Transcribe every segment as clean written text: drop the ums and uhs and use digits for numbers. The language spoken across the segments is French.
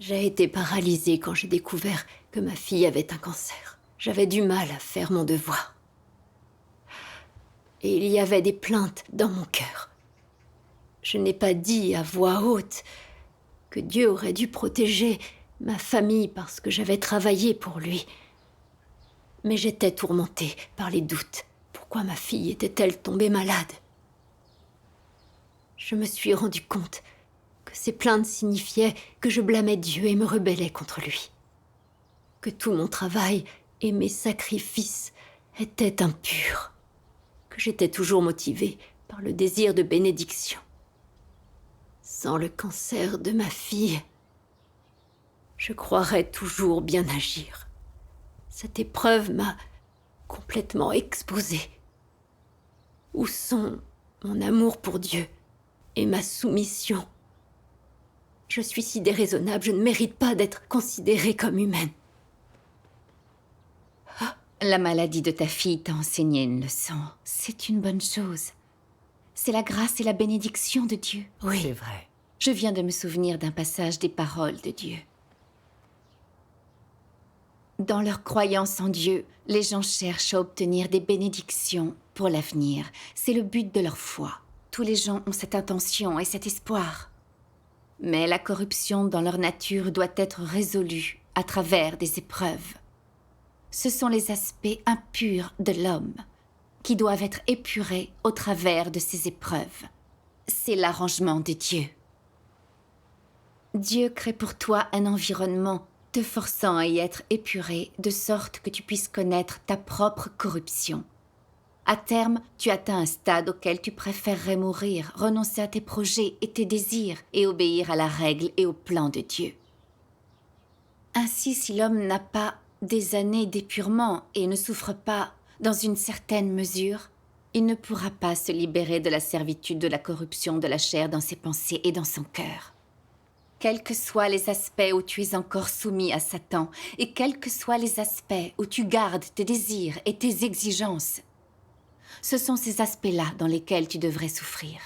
J'ai été paralysée quand j'ai découvert que ma fille avait un cancer. J'avais du mal à faire mon devoir. Et il y avait des plaintes dans mon cœur. Je n'ai pas dit à voix haute que Dieu aurait dû protéger ma famille parce que j'avais travaillé pour lui. Mais j'étais tourmentée par les doutes. Pourquoi ma fille était-elle tombée malade? Je me suis rendu compte que ces plaintes signifiaient que je blâmais Dieu et me rebellais contre lui. Que tout mon travail et mes sacrifices étaient impurs. Que j'étais toujours motivée par le désir de bénédiction. Sans le cancer de ma fille, je croirais toujours bien agir. Cette épreuve m'a complètement exposée. Où sont mon amour pour Dieu et ma soumission? Je suis si déraisonnable, je ne mérite pas d'être considérée comme humaine. La maladie de ta fille t'a enseigné une leçon. C'est une bonne chose. C'est la grâce et la bénédiction de Dieu. Oui. C'est vrai. Je viens de me souvenir d'un passage des paroles de Dieu. Dans leur croyance en Dieu, les gens cherchent à obtenir des bénédictions pour l'avenir. C'est le but de leur foi. Tous les gens ont cette intention et cet espoir. Mais la corruption dans leur nature doit être résolue à travers des épreuves. Ce sont les aspects impurs de l'homme qui doivent être épurés au travers de ces épreuves. C'est l'arrangement de Dieu. Dieu crée pour toi un environnement te forçant à y être épuré de sorte que tu puisses connaître ta propre corruption. À terme, tu atteins un stade auquel tu préférerais mourir, renoncer à tes projets et tes désirs et obéir à la règle et au plan de Dieu. Ainsi, si l'homme n'a pas des années d'épurement et ne souffre pas dans une certaine mesure, il ne pourra pas se libérer de la servitude de la corruption de la chair dans ses pensées et dans son cœur. Quels que soient les aspects où tu es encore soumis à Satan, et quels que soient les aspects où tu gardes tes désirs et tes exigences, ce sont ces aspects-là dans lesquels tu devrais souffrir.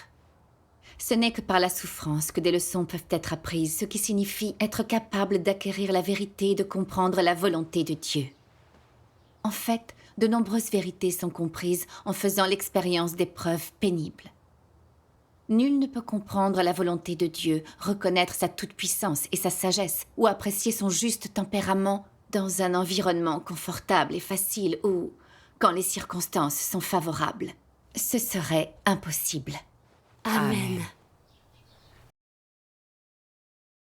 Ce n'est que par la souffrance que des leçons peuvent être apprises, ce qui signifie être capable d'acquérir la vérité et de comprendre la volonté de Dieu. En fait, de nombreuses vérités sont comprises en faisant l'expérience d'épreuves pénibles. Nul ne peut comprendre la volonté de Dieu, reconnaître sa toute-puissance et sa sagesse, ou apprécier son juste tempérament dans un environnement confortable et facile ou quand les circonstances sont favorables. Ce serait impossible. Amen. Amen.